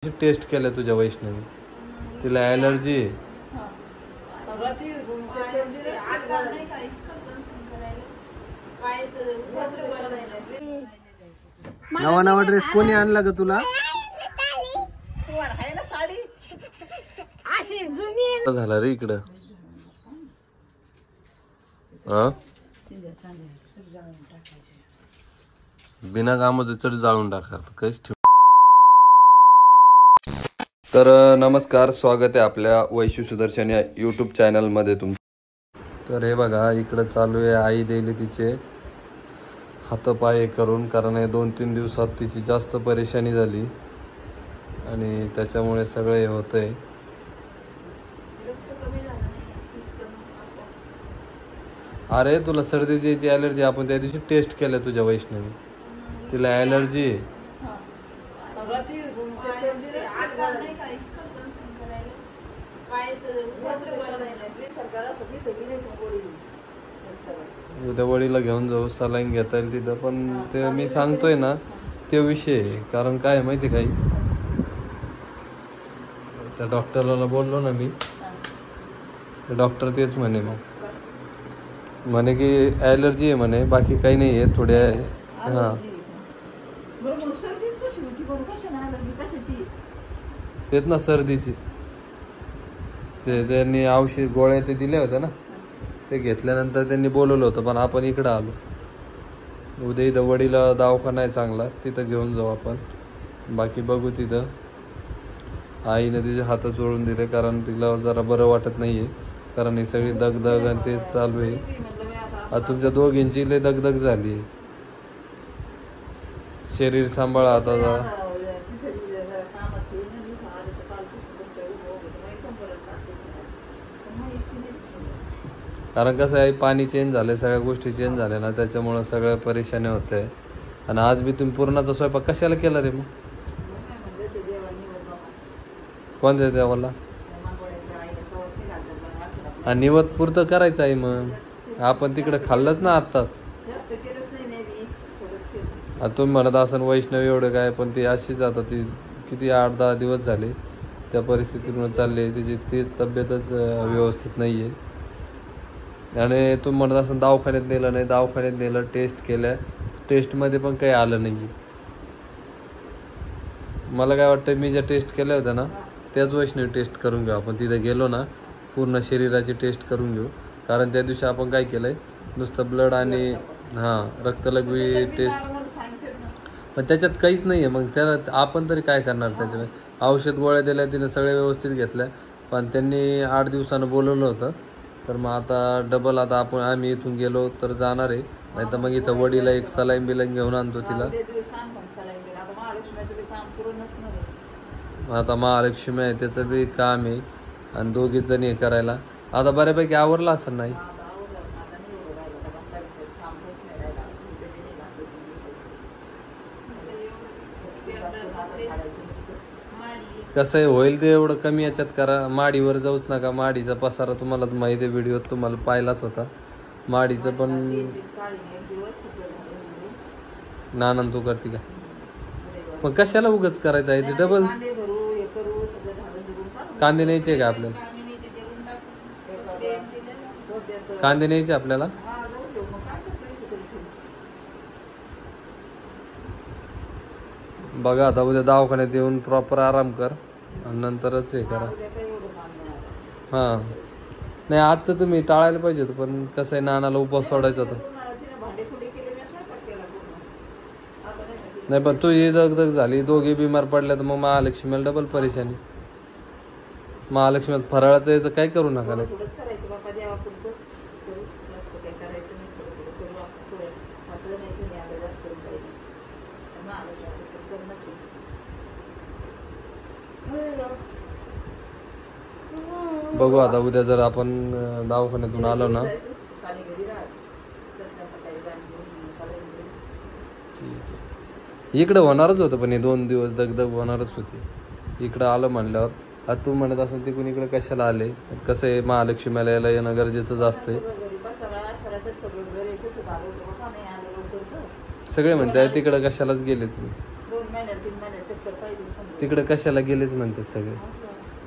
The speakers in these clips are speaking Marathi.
टेस्ट केलं तुझ्या वैष्णवी, तिला ॲलर्जी आहे. नवा नवा ड्रेस कोणी आणला ग तुला? झाला रे इकडं. बिना कामाचं चढ जाळून टाका काहीच ठेव. तर नमस्कार, स्वागत आहे आपल्या वैशू सुदर्शन या यूट्यूब चॅनलमध्ये तुमचं. तर हे बघा इकडं चालू आहे, आई दिली तिचे हातपाय करून, कारण हे 2-3 दिवसात तिची जास्त परेशानी झाली आणि त्याच्यामुळे सगळं हे होतंय. अरे तुला सर्दीची ॲलर्जी, आपण त्या दिवशी टेस्ट केलं तुझ्या वैष्णवी, तिला ॲलर्जी आहे. उद्या वडीला घेऊन जाऊ, सलाईन घेता येईल तिथं, पण ते मी सांगतोय ना ते विषय आहे. कारण काय आहे माहिती काही, त्या डॉक्टरला बोललो ना मी, डॉक्टर तेच म्हणे की ॲलर्जी आहे म्हणे, बाकी काही नाही आहे, थोड्या. हां तेच ना सर्दीची, ते त्यांनी औषध गोळ्या ते दिल्या होत्या ना, ते घेतल्यानंतर त्यांनी बोलवलं होतं, पण आपण इकडं आलो. उद्या इथं वडीला दवाखाना आहे चांगला, तिथं घेऊन जाऊ आपण. बाकी बघू तिथं. आईने तिचे हात चोळून दिले, कारण तिला जरा बरं वाटत नाही आहे, कारण ही सगळी दगदग आणि ते चालू आहे. आता तुमच्या दोघींची लय दगदग झाली आहे. शरीर सांभाळा आता जरा. कारण कसं आहे, पाणी चेंज झालंय, सगळ्या गोष्टी चेंज झाल्या ना, त्याच्यामुळं सगळ्या परेशानी होत आहे. आणि आज मी तुम्ही पूर्णाचा स्वयंपाक कशाला केला रे मग? कोणत्या देवाला? आणि निवत पुरतं करायचं आहे, मग आपण तिकडे खाल्लंच ना आत्ताच. आता तुम्ही म्हणत असन वैष्णव एवढं काय, पण ती अशीच आता, ती किती 8-10 दिवस झाले त्या परिस्थितीतून चालली. तिची तीच तब्येतच व्यवस्थित नाही आहे. आणि तुम्ही म्हणत असं दवाखान्यात नेलं नाही, दवाखान्यात नेलं, टेस्ट केल्या, टेस्टमध्ये पण काही आलं नाही. मला काय वाटतं, मी ज्या टेस्ट केल्या होत्या ना त्याच वैष्णवी टेस्ट करून घेऊ आपण. तिथे गेलो ना पूर्ण शरीराची टेस्ट करून घेऊ, कारण त्या दिवशी आपण काय केलं आहे, नुसतं ब्लड आणि रक्तलघवी टेस्ट, पण त्याच्यात काहीच नाही आहे. मग त्याला आपण तरी काय करणार? त्याच्यामुळे औषध गोळ्या दिल्या, तिने सगळ्या व्यवस्थित घेतल्या, पण त्यांनी 8 दिवसानं बोलवलं होतं. तर मग आता डबल आता आम्ही इथून गेलो तर जाणार आहे, नाही तर मग इथं वडीला एक सलाईन बिलाईन घेऊन आणतो तिला. आता महालक्ष्मी आहे, त्याचं बी काम आहे, आणि 2 जणी हे करायला. आता बऱ्यापैकी आवरलं असं नाही. कसं आहे, होईल ते एवढं कमी याच्यात करा. माडीवर जाऊच नका, माडीचा पसारा तुम्हाला माहिती आहे, व्हिडिओ तुम्हाला पाहिलाच होता माडीचं. पण नाना तू करते का? मग कशाला उगाच करायचं आहे ते डबल? कांदे न्यायचे का आपल्याला? कांदे न्यायचे आपल्याला? बघा आता उद्या दवाखान्यात येऊन प्रॉपर आराम कर आणि नंतरच हे करा. हां नाही, आजचं तुम्ही टाळायला पाहिजे होतं, पण कसं आहे, नानाला उपवास सोडायचा होता. नाही पण तू ही दगदग झाली, दोघे बिमार पडल्या, तर मग महालक्ष्मीला डबल परेशानी. महालक्ष्मीत फराळाचं याचं काय करू नका. नाही बघू आता उद्या जर आपण दवाखान्यातून आलो ना, इकडं होणारच होतं, पण हे 2 दिवस दगदग होणारच होती. इकडं आलं म्हणल्यावर. आता तू म्हणत असेल तिकडून इकडे कशाला आले? कसं आहे, महालक्ष्मीला यायला येणं गरजेचंच असतंय. सगळे म्हणताय तिकडं कशालाच गेले तुम्ही? 2 महिन्यात 3 महिन्यात चक्कर पाहिजे. तिकडे कशाला गेलेच म्हणते सगळे.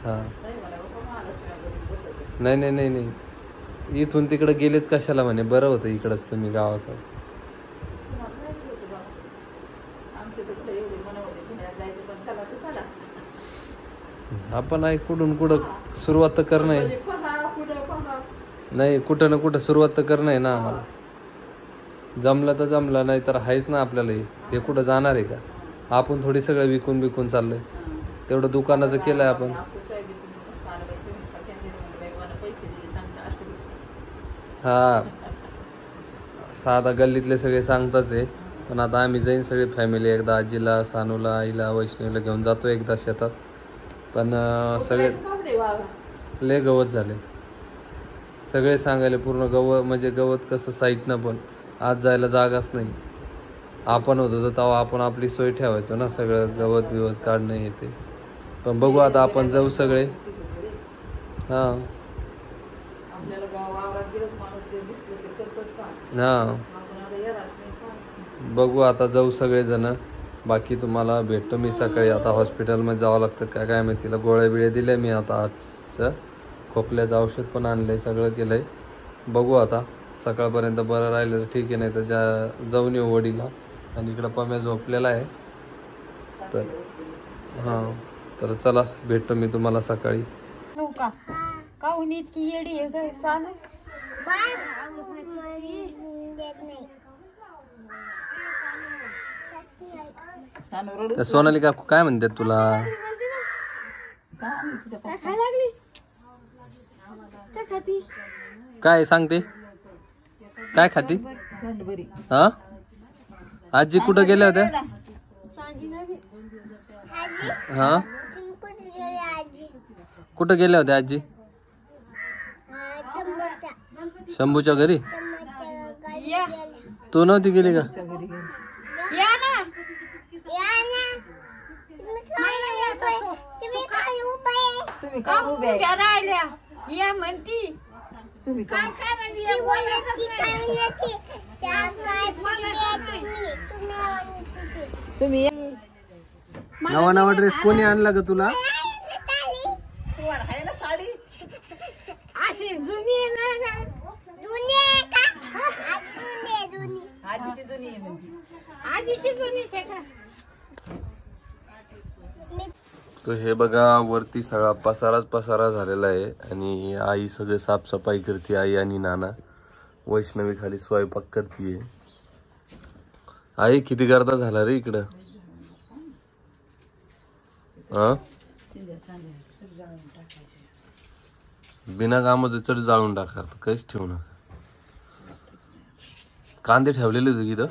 हा नाही नाही नाही नाही, इथून तिकडे गेलेच कशाला म्हणे, बरं होतं इकडंच तुम्ही गावाकडे. आपण आहे कुठून कुठं सुरुवात तर करणं आहे. नाही कुठं ना कुठं सुरुवात तर करणं आहे ना आम्हाला. जमलं तर जमलं, नाही तर आहेच ना आपल्याला. हे कुठं जाणार आहे का? आपण थोडी सगळं विकून बिकून चाललंय. तेवढं दुकानाचं केलंय आपण. हा साधा गल्लीतले सगळे सांगताच आहे, पण आता आम्ही जाईन सगळे फॅमिली एकदा, आजीला, सानूला, आईला, वैष्णवीला घेऊन जातो एकदा शेतात. पण सगळे लय गवत झाले. सगळे सांगायले पूर्ण गवत, म्हणजे गवत कसं साईडनं पण आत जायला जागाच नाही. आपण होतो तर तेव्हा आपण आपली सोय ठेवायचो ना, सगळं गवत बिवत काढणं येते. पण बघू आता आपण जाऊ सगळे. हा हा बघू आता जाऊ सगळेजण. बाकी तुम्हाला भेटतो मी सकाळी. आता हॉस्पिटलमध्ये जावं लागतं काय काय माहिती. तिला गोळ्या बिळ्या दिल्या मी आता. आजचं खोकल्याचं औषध पण आणलंय, सगळं केलंय. बघू आता सकाळपर्यंत बरं राहिलं तर ठीक आहे, नाही तर जाऊन येऊ वडीला. आणि इकडं पम्या झोपलेला आहे. तर हां तर चला भेटतो मी तुम्हाला सकाळी. काहून इतकी येडी आहे काय सांग. सोनाली काकू काय म्हणतात तुला? काय सांगते? काय खाती? हा आजी कुठं गेल्या होत्या? हा कुठं गेल्या होत्या आजी? शंभूच्या घरी. तू नव्हती गेली का? तुम्ही का उभ्या राहिल्या? या म्हणती तुम्ही काय तुम्ही नवा नवा ड्रेस कोणी आणला ग तुला? साडी अशी जुनी आहे ना. आधीची जुनी आहे का? तर हे बघा वरती सगळा पसाराच पसारा झालेला आहे. आणि आई सगळे साफसफाई करते, आई आणि नाना. वैष्णवी खाली स्वयंपाक करतीये. आई किती गर्दा झाला रे इकडं. हा बिना कामाचं चढ जाळून टाका, काहीच ठेवू नका. कांदे ठेवलेले इथं.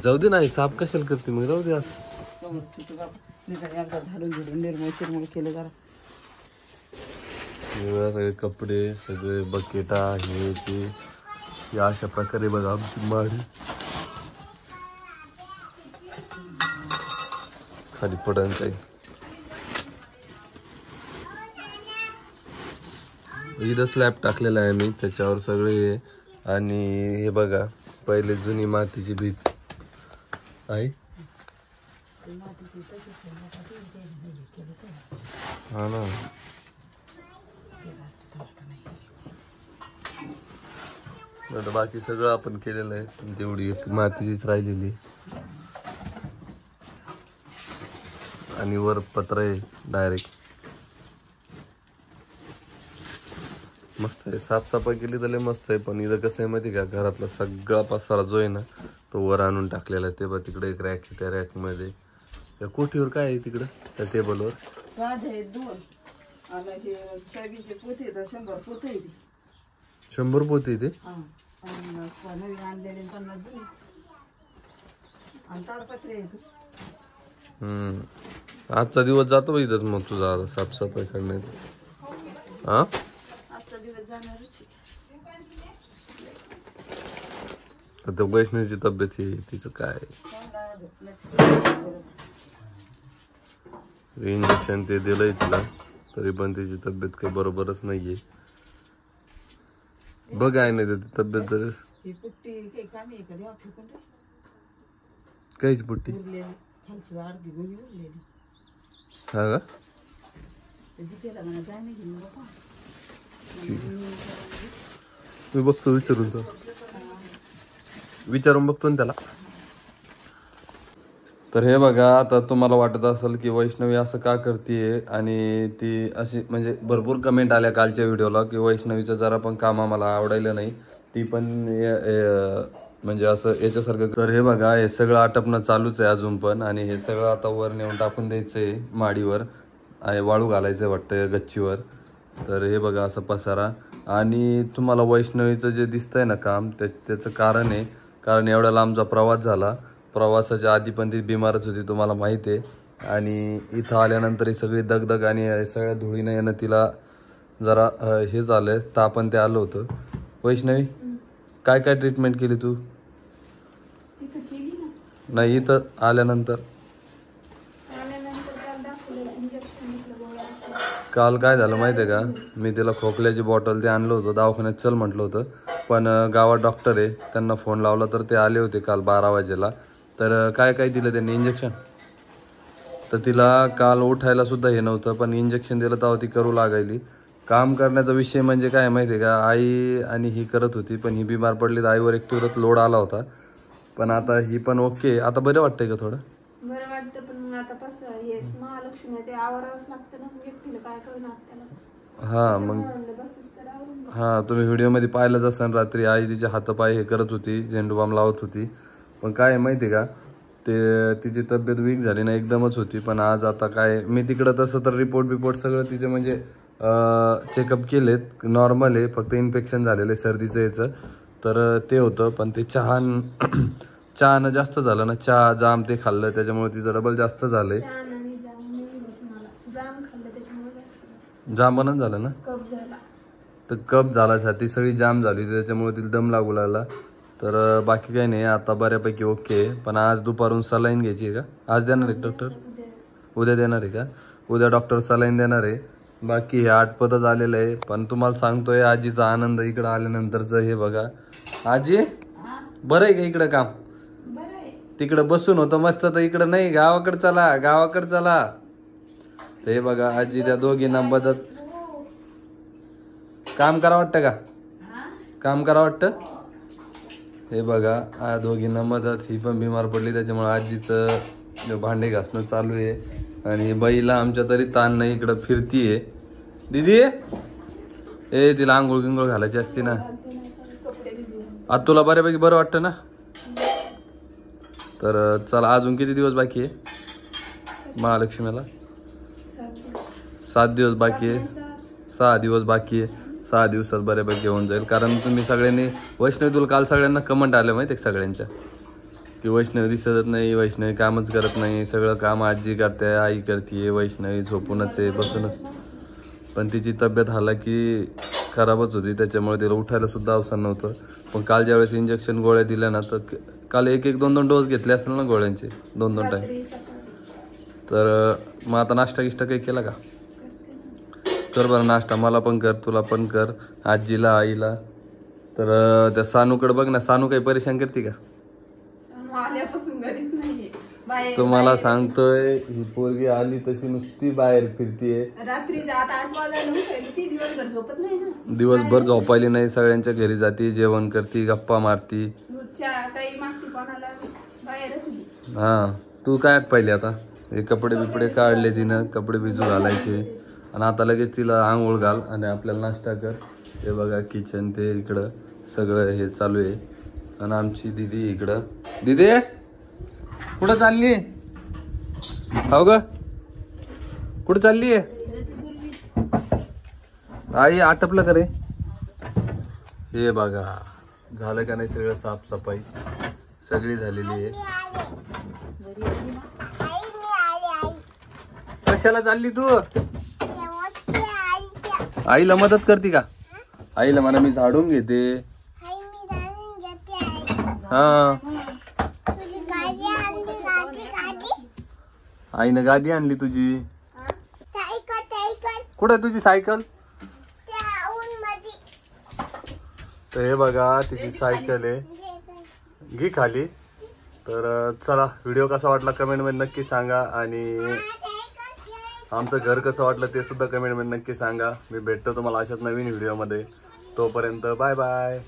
जाऊ दे नाही, साफ कशाला करते मग, जाऊ दे असं. झाडून झुडून निर्मळ चिरमळ केलं जरा. सगळे कपडे, सगळे बकेटा, हे ते या अशा प्रकारे बघा आमची माडी खाली पडन काही. इथं स्लॅब टाकलेला आहे मी, त्याच्यावर सगळे. आणि हे बघा पहिले जुनी मातीची भीत आहे. हा ना, बाकी सगळं आपण केलेलं आहे. तेवढी एक मातीचीच राहिलेली. आणि वर पत्र आहे डायरेक्ट. मस्त आहे, साफसफाई केली तर लय मस्त आहे. पण इथं कसं आहे माहिती का, घरातला सगळा पसारा जो आहे ना तो वर आणून टाकलेला आहे. ते बघ तिकडे एक रॅक आहे, त्या रॅक मध्ये त्या कोठीवर काय आहे तिकडं त्या टेबलवर 100 पोते ते. आजचा दिवस जातो इथंच मग तुझा साफसफाई करण्यात. हा आता वैष्णवीची तब्येत ही तिचं काय, इंजेक्शन ते दिलंय तिला, तरी पण तिची तब्येत काही बरोबरच नाहीये. बघ आहे नाही तब्येत जर ही पुट्टी काही कामी आहे का देवा फेकून रे काहीच पुट्टी उरलेली खालची अर्धी गोणी उरलेली हा का त्याची त्याला म्हणा जाय नाही घेऊन बाबा मी बघतो विचारून बघतो ना त्याला. तर हे बघा आता तुम्हाला वाटत असेल की वैष्णवी असं का करते आणि ती अशी म्हणजे भरपूर कमेंट आल्या कालच्या व्हिडिओला की वैष्णवीचं जरा पण काम आम्हाला आवडायला नाही ती पण म्हणजे असं याच्यासारखं. तर हे बघा हे सगळं आटपणं चालूच आहे अजून पण आणि हे सगळं आता वर नेऊन टाकून द्यायचंय माडीवर आणि वाळू घालायचं वाटतं गच्चीवर. तर हे बघा असं पसारा आणि तुम्हाला वैष्णवीचं जे दिसतंय ना काम त्याचं कारण आहे कारण एवढ्या लांबचा प्रवास झाला. प्रवासाच्या आधी पण ती बिमारच होती तुम्हाला माहिती आहे आणि इथं आल्यानंतर ही सगळी दगदग आणि सगळ्या धुळीनं येणं तिला जरा हे झालं तापण ते आलं होतं. वैष्णवी काय काय ट्रीटमेंट केली तू? नाही इथं आल्यानंतर काल काय झालं माहिती आहे का मी तिला खोकल्याची बॉटल ते आणलं होतं दवाखान्यात चल म्हटलं होतं पण गावात डॉक्टर आहे त्यांना फोन लावला तर ते आले होते काल 12 वाजेला. तर काय काय दिलं त्यांनी इंजेक्शन तर तिला काल उठायला सुद्धा हे नव्हतं पण इंजेक्शन दिलं तेव्हा ती करू लागायली. काम करण्याचा विषय म्हणजे काय माहिती आहे का आई आणि ही करत होती पण ही बिमार पडली तर आईवर एक तुरंत लोड आला होता पण आता ही पण ओके आता बरं वाटतंय का थोडं बरं वाटतं पण मग आता कसं येस महालक्ष्मी ते आवरावंच लागतं ना व्यक्तीला काय कळणार त्याला. हा मग हा तुम्ही व्हिडिओमध्ये पाहिलंच असेल रात्री आई तिचे हातपाय हे करत होती झेंडू बाम लावत होती पण काय माहिती का ते तिची तब्येत वीक झाली ना एकदमच होती पण आज आता काय मी तिकडं तसं तर रिपोर्ट सगळं तिचे म्हणजे चेकअप केलेत नॉर्मल आहे फक्त इन्फेक्शन झालेलं आहे सर्दीचं याचं तर ते होतं पण ते चहानं जास्त झालं ना चहा जाम ते खाल्लं त्याच्यामुळे तिचं डबल जास्त झालंय. जाम बनच झालं ना तर कप झाला छाती सगळी जाम झाली त्याच्यामुळे तिला दम लागू लागला. तर बाकी काही नाही आता बऱ्यापैकी ओके पण आज दुपारून सलाईन घ्यायची आहे का आज देणार आहे डॉक्टर उद्या देणार आहे का उद्या डॉक्टर सलाईन देणार आहे. बाकी हे आठपतच आलेलं आहे पण तुम्हाला सांगतोय आजीचा आनंद इकडं आल्यानंतरचं हे बघा. आजी बरं आहे का इकडं काम तिकडं बसून होतं मस्त तर इकडं नाही गावाकडे चला. ते बघा आजी त्या दोघींना मदत काम करा वाटतं का काम करा वाटतं. हे बघा दोघींना मदत ही पण बिमार पडली त्याच्यामुळे आजीचं भांडे घासणं चालू आहे आणि बाईला आमच्या तरी ताण नाही इकडं फिरतीये. दीदी ए तिला आंघोळ गिंघोळ घालायची असते ना आता तुला बऱ्यापैकी बरं वाटतं ना. तर चला अजून किती दिवस बाकी आहे महालक्ष्मीला 7 दिवस बाकी आहे 6 दिवस बाकी आहे 6 दिवसात बऱ्यापैकी होऊन जाईल कारण तुम्ही सगळ्यांनी वैष्णवी तुला काल सगळ्यांना कमेंट आले माहिती आहे सगळ्यांच्या की वैष्णवी दिसतच नाही वैष्णवी कामच करत नाही सगळं काम आजी करते आई करते वैष्णवी झोपूनच आहे बसूनच पण तिची तब्येत हाला की खराबच होती त्याच्यामुळे तिला उठायला सुद्धा अवसर नव्हतं. पण काल ज्यावेळेस इंजेक्शन गोळ्या दिल्या ना तर काल 1-2 डोस घेतले असेल ना गोळ्यांचे 2 टाइम. तर मग आता नाश्ता गिष्टा काही केला का कर बरं नाश्ता मला पण कर तुला पण कर आजीला आईला. तर त्या सानूकडे बघ ना सानू काही परेशान करते का आल्यापासून घरीच नाहीये तुम्हाला सांगतोय ही पोरगी आली तशी नुसती बाहेर फिरतीये रात्री 7-8 वाजता दिवसभर झोपत नाही ना दिवसभर झोपायली नाही सगळ्यांच्या घरी जाती जेवण करती गप्पा मारती काही मागती कोणाला बाहेरच. हा तू काय पाहिली आता हे कपडे बिपडे काढले तिनं कपडे भिजू घालायचे आणि आता लगेच तिला आंघोळ घाल आणि आपल्याला नाश्ता कर. हे बघा किचन ते इकडं सगळं हे चालू आहे आणि आमची दीदी इकडं. दीदी कुठं चालली हो ग कुठं चालली आई आटपलं का रे. हे बघा झालं का नाही सगळं साफसफाई सगळी झालेली आहे. कशाला चालली तू आईला मदत करते का आईला म्हणा मी झाडून घेते. हा आईनं गादी आणली तुझी कुठं तुझी सायकल तर हे बघा तिची सायकल आहे, घे खाली. तर चला, व्हिडिओ कसा वाटला कमेंटमध्ये नक्की सांगा आणि आमचं घर कसं वाटलं ते सुद्धा कमेंटमध्ये नक्की सांगा. मी भेटतो तुम्हाला अशाच नवीन व्हिडिओमध्ये. तोपर्यंत बाय बाय.